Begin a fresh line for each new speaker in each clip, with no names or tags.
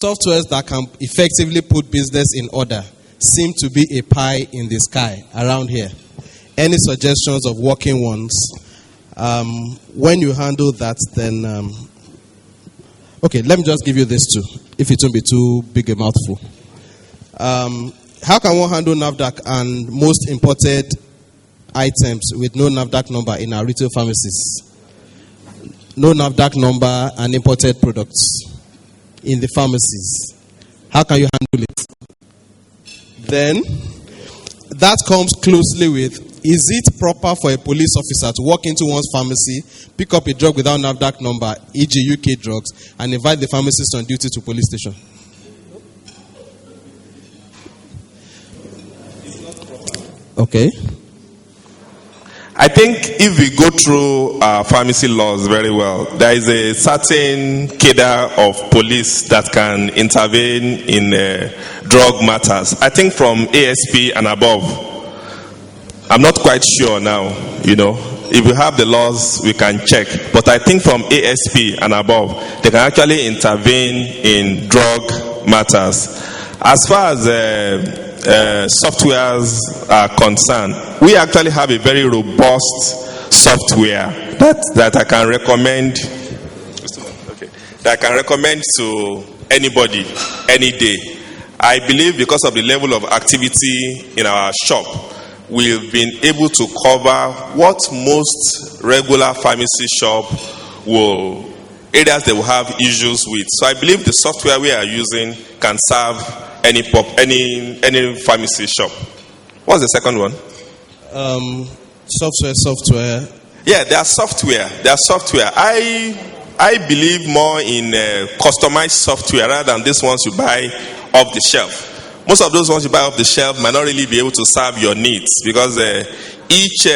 Softwares that can effectively put business in order seem to be a pie in the sky around here. Any suggestions of working ones? When you handle that, then... okay, let me just give you this too, if it won't be too big a mouthful. How can one handle NAFDAC and most imported items with no NAFDAC number in our retail pharmacies? No NAFDAC number and imported products in the pharmacies. How can you handle it? Then, that comes closely with, is it proper for a police officer to walk into one's pharmacy, pick up a drug without NAFDAC number, e.g. UK drugs, and invite the pharmacist on duty to police station? Okay.
I think if we go through our pharmacy laws very well, there is a certain cadre of police that can intervene in drug matters. I think from ASP and above, I'm not quite sure now, If we have the laws, we can check. But I think from ASP and above, they can actually intervene in drug matters. As far as softwares are concerned, we actually have a very robust software that I can recommend. That I can recommend to anybody any day. I believe because of the level of activity in our shop, we've been able to cover what most regular pharmacy shop areas they will have issues with. So I believe the software we are using can serve any pharmacy shop. What's the second one?
Software.
Yeah, they are software. I believe more in customized software rather than these ones you buy off the shelf. Most of those ones you buy off the shelf might not really be able to serve your needs because each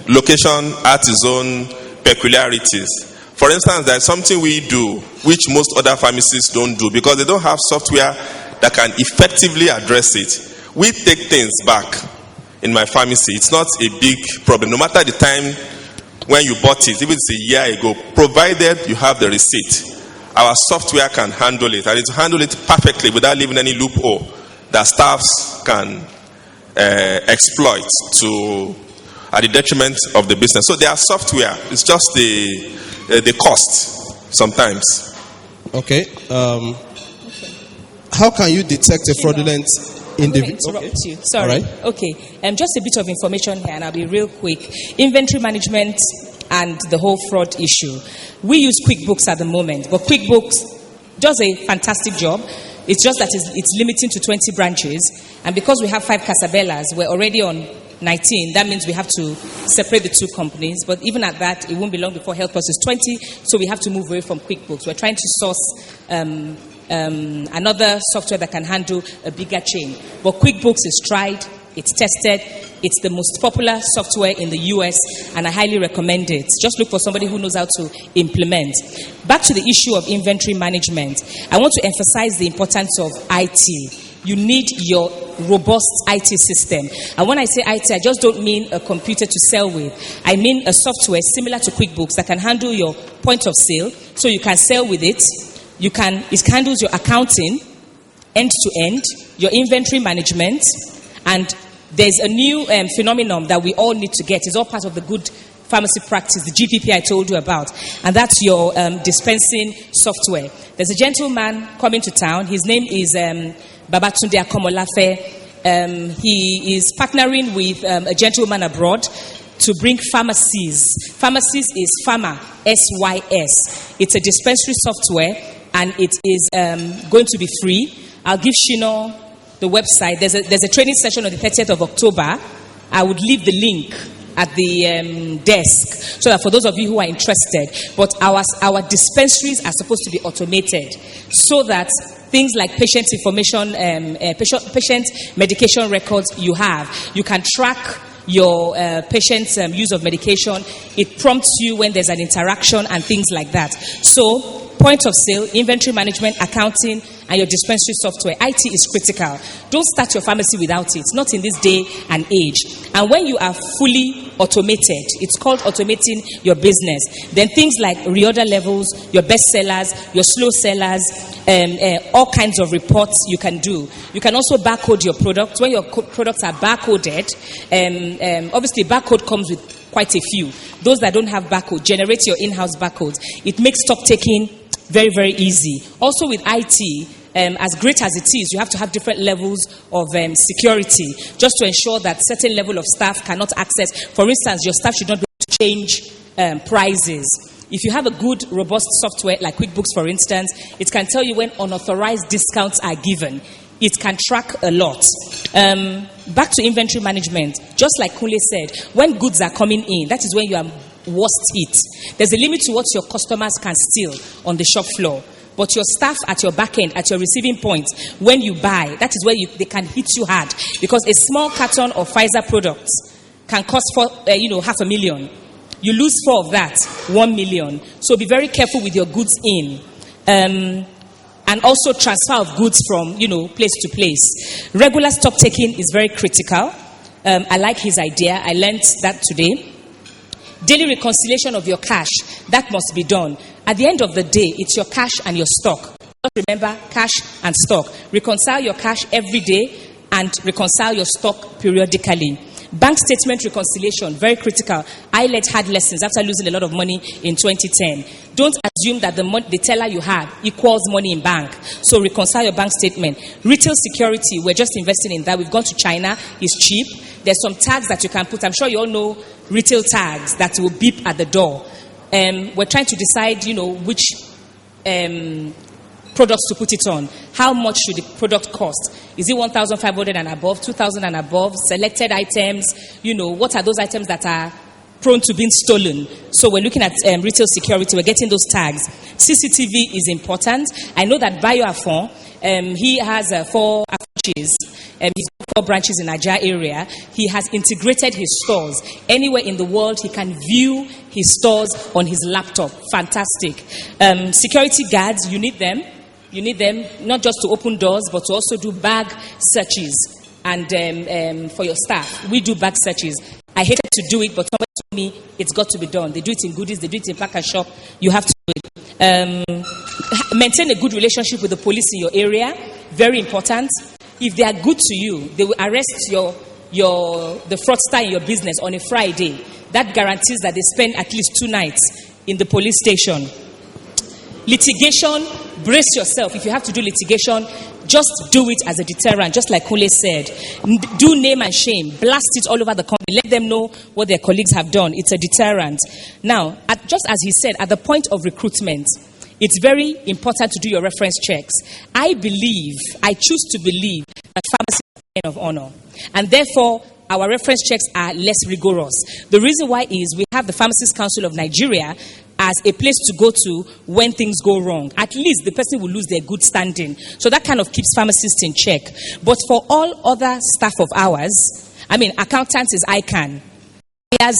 location has its own peculiarities. For instance, there's something we do which most other pharmacies don't do because they don't have software that can effectively address it. We take things back in my pharmacy. It's not a big problem. No matter the time when you bought it, even if it's a year ago, provided you have the receipt, our software can handle it. And it handle it perfectly without leaving any loophole that staffs can exploit at the detriment of the business. So their software, it's just the cost sometimes.
Okay. How can you detect a fraudulent individual?
I'm going to interrupt you. Sorry.
Right.
Okay. Just a bit of information here, and I'll be real quick. Inventory management and the whole fraud issue. We use QuickBooks at the moment, but QuickBooks does a fantastic job. It's just that it's limiting to 20 branches, and because we have 5 Casabellas, we're already on 19. That means we have to separate the 2 companies. But even at that, it won't be long before Health Plus is 20, so we have to move away from QuickBooks. We're trying to source another software that can handle a bigger chain. But QuickBooks is tried, it's tested, it's the most popular software in the US, and I highly recommend it. Just look for somebody who knows how to implement. Back to the issue of inventory management, I want to emphasize the importance of IT. You need your robust IT system. And when I say IT, I just don't mean a computer to sell with. I mean a software similar to QuickBooks that can handle your point of sale, so you can sell with it. It handles your accounting end to end, your inventory management, and there's a new phenomenon that we all need to get. It's all part of the good pharmacy practice, the GPP I told you about, and that's your dispensing software. There's a gentleman coming to town. His name is Babatunde Akomolafe. He is partnering with a gentleman abroad to bring pharmacies. Pharmacies is Pharma, SYS. It's a dispensary software, and it is going to be free. I'll give Shino the website. There's a training session on the 30th of October. I would leave the link at the desk so that for those of you who are interested. But our dispensaries are supposed to be automated so that things like patient information, patient medication records you can track your patient's use of medication. It prompts you when there's an interaction and things like that. So point of sale, inventory management, accounting, and your dispensary software. IT is critical. Don't start your pharmacy without it, not in this day and age. And when you are fully automated, it's called automating your business, then things like reorder levels, your best sellers, your slow sellers, all kinds of reports you can do. You can also barcode your products. When your products are barcoded, obviously barcode comes with quite a few. Those that don't have barcode, generate your in-house barcodes. It makes stock taking very, very easy. Also with IT, as great as it is, you have to have different levels of security just to ensure that certain level of staff cannot access. For instance, your staff should not be able to change prices. If you have a good, robust software like QuickBooks, for instance, it can tell you when unauthorized discounts are given. It can track a lot. Back to inventory management. Just like Kunle said, when goods are coming in, that is when you are worst hit. There's a limit to what your customers can steal on the shop floor. But your staff at your back end, at your receiving point, when you buy, that is where they can hit you hard. Because a small carton of Pfizer products can cost $500,000. You lose 4 of that, 1 million. So be very careful with your goods in. And also transfer of goods from, place to place. Regular stock taking is very critical. I like his idea. I learned that today. Daily reconciliation of your cash, that must be done. At the end of the day, it's your cash and your stock. Just remember, cash and stock. Reconcile your cash every day and reconcile your stock periodically. Bank statement reconciliation, very critical. I had lessons after losing a lot of money in 2010. Don't assume that the teller you had equals money in bank. So reconcile your bank statement. Retail security, we're just investing in that. We've gone to China, it's cheap. There's some tags that you can put. I'm sure you all know retail tags that will beep at the door. We're trying to decide, which products to put it on. How much should the product cost? Is it 1,500 and above, 2,000 and above? Selected items, what are those items that are prone to being stolen? So we're looking at retail security. We're getting those tags. CCTV is important. I know that Bayo he has 4 branches. He's got 4 branches in Niger area. He has integrated his stores. Anywhere in the world, he can view his stores on his laptop. Fantastic. Security guards, you need them. You need them not just to open doors, but to also do bag searches. And for your staff, we do bag searches. I hated to do it, but somebody told me it's got to be done. They do it in goodies, they do it in pack and shop. You have to do it. Maintain a good relationship with the police in your area. Very important. If they are good to you, they will arrest the fraudster in your business on a Friday. That guarantees that they spend at least 2 nights in the police station. Litigation, brace yourself. If you have to do litigation, just do it as a deterrent, just like Kunle said. Do name and shame. Blast it all over the company. Let them know what their colleagues have done. It's a deterrent. Now, just as he said, at the point of recruitment, it's very important to do your reference checks. I choose to believe that pharmacy is a sign of honor. And therefore, our reference checks are less rigorous. The reason why is we have the Pharmacists Council of Nigeria as a place to go to when things go wrong. At least the person will lose their good standing. So that kind of keeps pharmacists in check. But for all other staff of ours, accountants is ICANN. Here's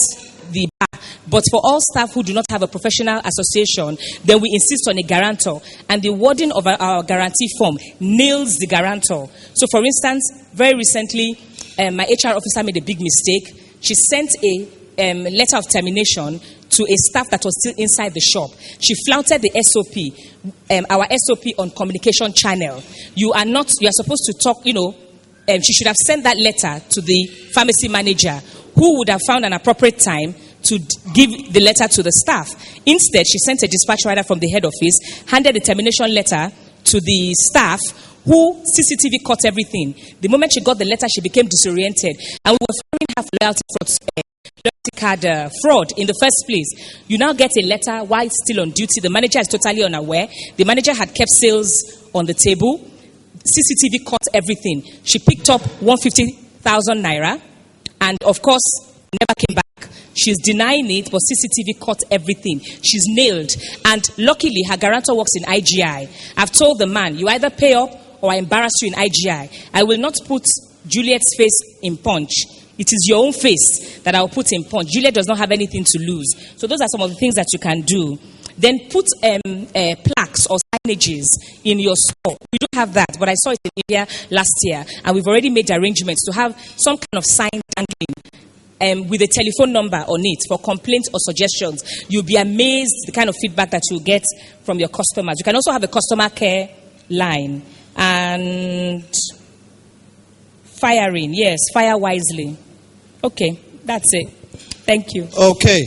the bar. But for all staff who do not have a professional association, then we insist on a guarantor. And the wording of our guarantee form nails the guarantor. So for instance, very recently, my HR officer made a big mistake. She sent a letter of termination to a staff that was still inside the shop. She flouted the SOP, our SOP on communication channel. You are supposed to talk, she should have sent that letter to the pharmacy manager, who would have found an appropriate time to give the letter to the staff. Instead, she sent a dispatch rider from the head office, handed the termination letter to the staff, who CCTV caught everything. The moment she got the letter, she became disoriented. And we were firing her for loyalty card fraud in the first place. You now get a letter while still on duty. The manager is totally unaware. The manager had kept sales on the table. CCTV caught everything. She picked up 150,000 naira and, of course, never came back. She's denying it, but CCTV caught everything. She's nailed. And luckily, her guarantor works in IGI. I've told the man, you either pay up or I embarrass you in IGI. I will not put Juliet's face in Punch. It is your own face that I will put in Punch. Juliet does not have anything to lose. So those are some of the things that you can do. Then put plaques or signages in your store. We don't have that, but I saw it in India last year, and we've already made arrangements to have some kind of sign dangling with a telephone number on it for complaints or suggestions. You'll be amazed the kind of feedback that you'll get from your customers. You can also have a customer care line. And firing, yes, fire wisely. Okay, that's it. Thank you.
Okay.